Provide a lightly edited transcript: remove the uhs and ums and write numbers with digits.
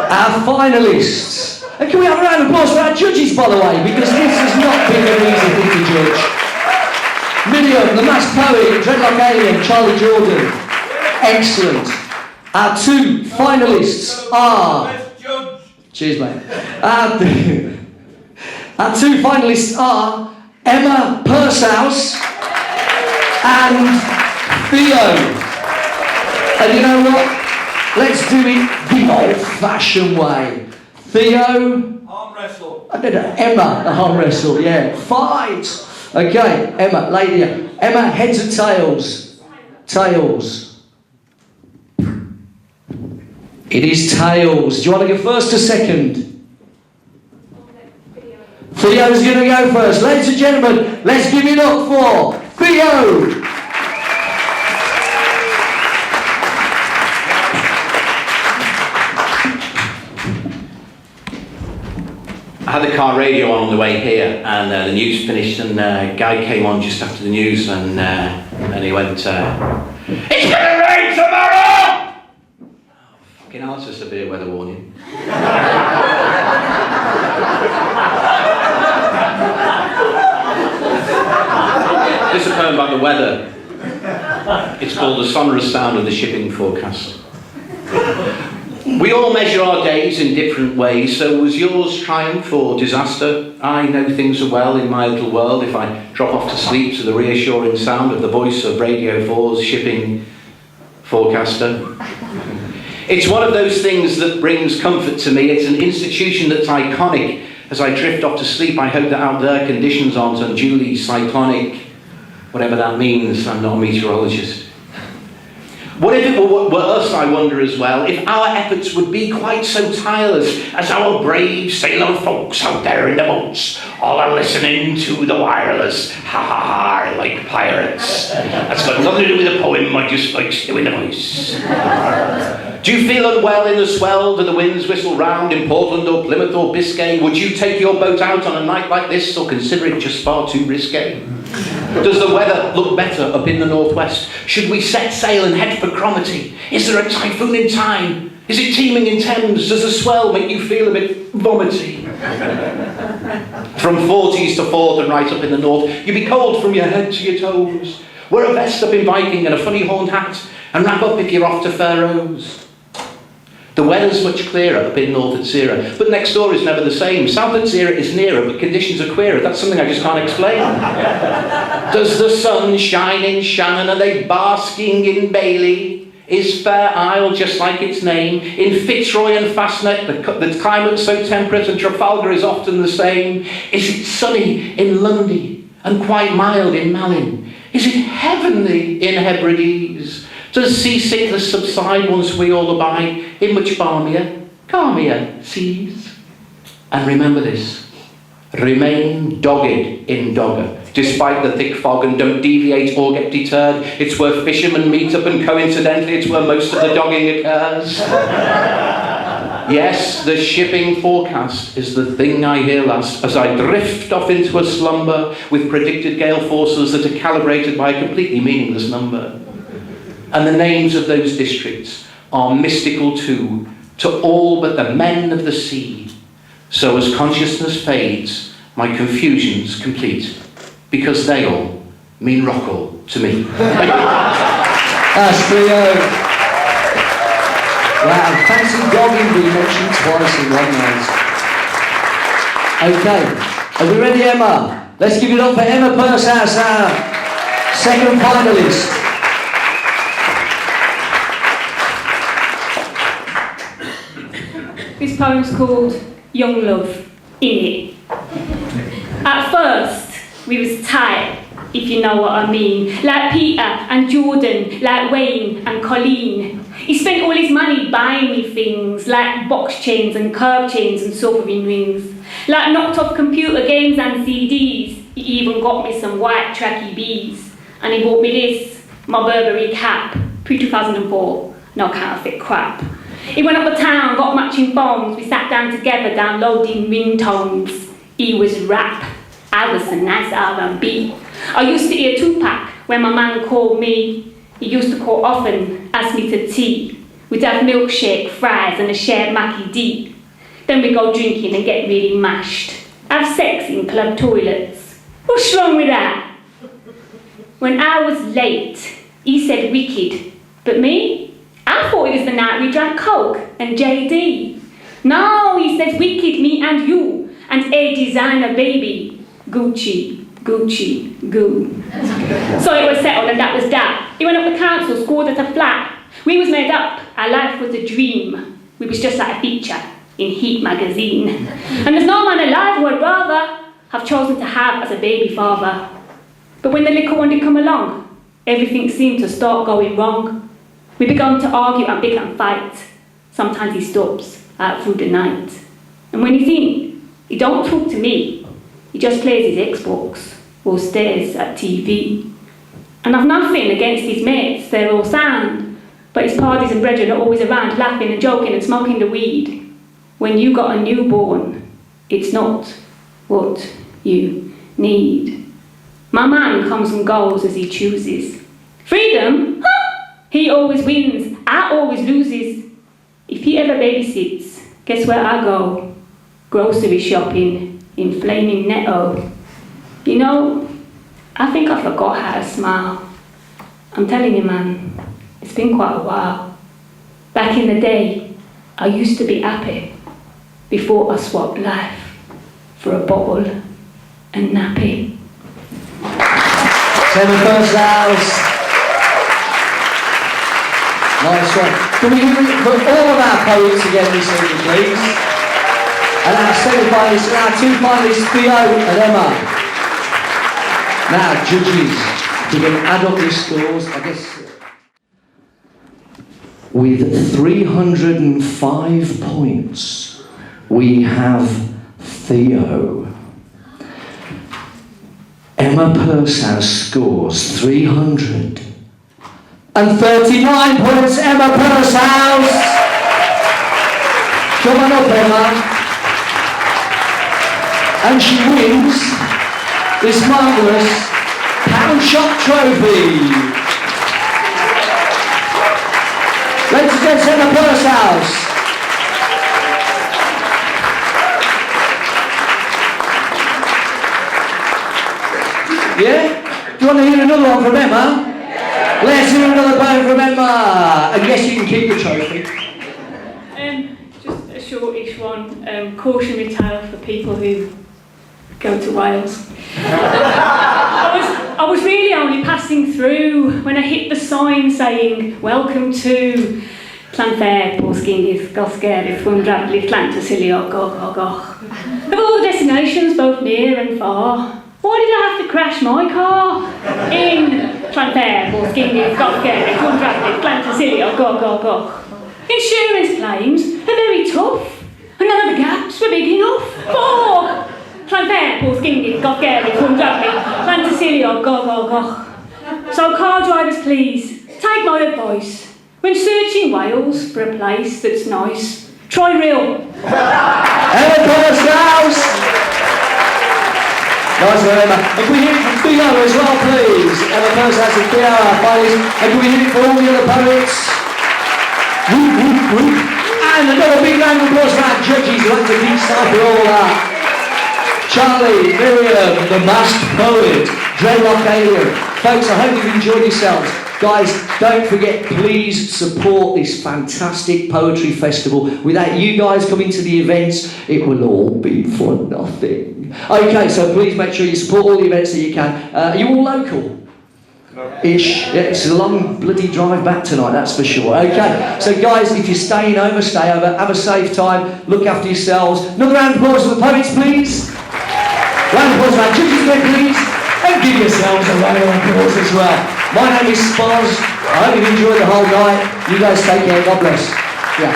Our finalists. And can we have a round of applause for our judges, by the way, because this has not been an easy thing to judge. Miriam, the mass poet, Dreadlock Alien, Charlie Jordan. Excellent. Our two finalists are... Cheers, mate. Our two finalists are Emma Pursehouse and Theo. And you know what? Let's do it the old-fashioned way. Theo... Arm wrestle. I don't know, Emma, the arm wrestle, yeah. Fight! Okay, Emma, lady. Emma, heads or tails? Tails. It is tails. Do you want to go first or second? Theo's going to go first. Ladies and gentlemen, let's give it up for Theo! I had the car radio on the way here, and the news finished, and a guy came on just after the news, and he went, "It's gonna rain tomorrow!" Oh, fucking hell, it's a severe weather warning. This is a poem about the weather. It's called The Sonorous Sound of the Shipping Forecast. We all measure our days in different ways, so was yours triumph or disaster? I know things are well in my little world if I drop off to sleep to the reassuring sound of the voice of Radio 4's shipping forecaster. It's one of those things that brings comfort to me. It's an institution that's iconic. As I drift off to sleep, I hope that out there conditions aren't unduly cyclonic. Whatever that means, I'm not a meteorologist. What if it were us, I wonder as well, if our efforts would be quite so tireless as our brave sailor folks out there in the boats, all are listening to the wireless, ha ha ha, like pirates. That's got nothing to do with the poem, I just like doing the voice. Do you feel unwell in the swell? Do the winds whistle round in Portland or Plymouth or Biscay? Would you take your boat out on a night like this, or consider it just far too risque? Does the weather look better up in the northwest? Should we set sail and head for Cromarty? Is there a typhoon in time? Is it teeming in Thames? Does the swell make you feel a bit vomity? From 40s to 4th and right up in the north, you'd be cold from your head to your toes. Wear a vest up in Viking and a funny horned hat, and wrap up if you're off to Faroes. The weather's much clearer up in north at Zera, but next door is never the same. South at Zera is nearer, but conditions are queerer. That's something I just can't explain. Does the sun shine in Shannon? Are they basking in Bailey? Is Fair Isle just like its name? In Fitzroy and Fastnet, the climate's so temperate, and Trafalgar is often the same. Is it sunny in Lundy and quite mild in Malin? Is it heavenly in Hebrides? Does seasickness subside once we all abide in much balmier, calmier seas? And remember this, remain dogged in Dogger, despite the thick fog, and don't deviate or get deterred. It's where fishermen meet up, and coincidentally it's where most of the dogging occurs. Yes, the shipping forecast is the thing I hear last as I drift off into a slumber with predicted gale forces that are calibrated by a completely meaningless number. And the names of those districts are mystical too, to all but the men of the sea. So as consciousness fades, my confusion's complete, because they all mean Rockall to me. That's Theo. Wow, fancy dogging being mentioned twice in one night. Okay, are we ready, Emma? Let's give it up for Emma Pursehouse, our second finalist. This poem's called Young Love, In It. At first, we was tight, if you know what I mean. Like Peter and Jordan, like Wayne and Colleen. He spent all his money buying me things, like box chains and curb chains and sovereign rings. Like knocked off computer games and CDs. He even got me some white tracky bees. And he bought me this, my Burberry cap, pre-2004, no counterfeit crap. He went up the town, got matching phones. We sat down together, downloading ringtones. He was rap, I was a nice R&B. I used to hear Tupac when my man called me. He used to call often, ask me to tea. We'd have milkshake, fries and a shared Mackie D. Then we'd go drinking and get really mashed. Have sex in club toilets. What's wrong with that? When I was late, he said wicked. But me? I thought it was the night we drank Coke and JD. No, he says wicked, me and you. And a designer baby. Gucci, Gucci, goo. So it was settled and that was that. He went up the council, scored at a flat. We was made up, our life was a dream. We was just like a feature in Heat magazine. And there's no man alive who I'd rather have chosen to have as a baby father. But when the little one did come along, everything seemed to start going wrong. We began to argue and bicker and fight. Sometimes he stops out through the night. And when he's in, he don't talk to me. He just plays his Xbox or stares at TV. And I've nothing against his mates, they're all sound. But his parties and brethren are always around, laughing and joking and smoking the weed. When you got a newborn, it's not what you need. My man comes and goes as he chooses. Freedom? Huh? He always wins, I always loses. If he ever babysits, guess where I go? Grocery shopping in flaming Netto. You know, I think I forgot how to smile. I'm telling you, man, it's been quite a while. Back in the day, I used to be happy before I swapped life for a bottle and nappy. Emma Purcell's. Nice one. Can we put all of our poets again this evening, please? And our semi-finalists, and our two finalists, Theo and Emma. Now, judges, we can add up your scores, I guess. With 305 points, we have Theo. Emma Purcell scores 339 points. Emma Purcell. Come on up, Emma. And she wins this marvellous Pound Shop Trophy. Ladies and gents, Emma Purcell. Yeah? Do you want to hear another one from Emma? Yeah. Let's hear another poem from Emma. And yes, you can keep the trophy. Just a shortish one. Cautionary tale for people who go to Wales. I was really only passing through when I hit the sign saying, "Welcome to Llanfair, Portsgyngyll, Gosgerith, Wundradley, Llantysilio, Goch. Of all the destinations, both near and far, why did I have to crash my car in Llanfair, Portsgyngyll, Gosgerith, Wundradley, Llantysilio, Goch. Insurance claims are very tough, and none of the gaps were big enough for Llanfair, Portsgyngyll, Gosgerith, Wundradley, Llantysilio, Goch. So car drivers, please, take my advice. When searching Wales for a place that's nice, try real. Emma Purcell. Nice one, Emma. And can we hear it from Theo as well, please? Emma Purcell and Theo, our finalists. And can we hear it for all the other poets? Whoop. And another big round of applause for our judges who had to decipher all that. Charlie, Miriam, the masked poet, Dreadlock Alien. Folks, I hope you've enjoyed yourselves. Guys, don't forget, please support this fantastic poetry festival. Without you guys coming to the events, it will all be for nothing. Okay, so please make sure you support all the events that you can. Are you all local? Ish. Yeah, it's a long bloody drive back tonight, that's for sure. Okay, so guys, if you're staying over, stay over. Have a safe time. Look after yourselves. Another round of applause for the poets, please. Round of applause for our judges there, please. And give yourselves a round of applause as well. My name is Spoz. I hope you've enjoyed the whole night. You guys take care. God bless. Yeah.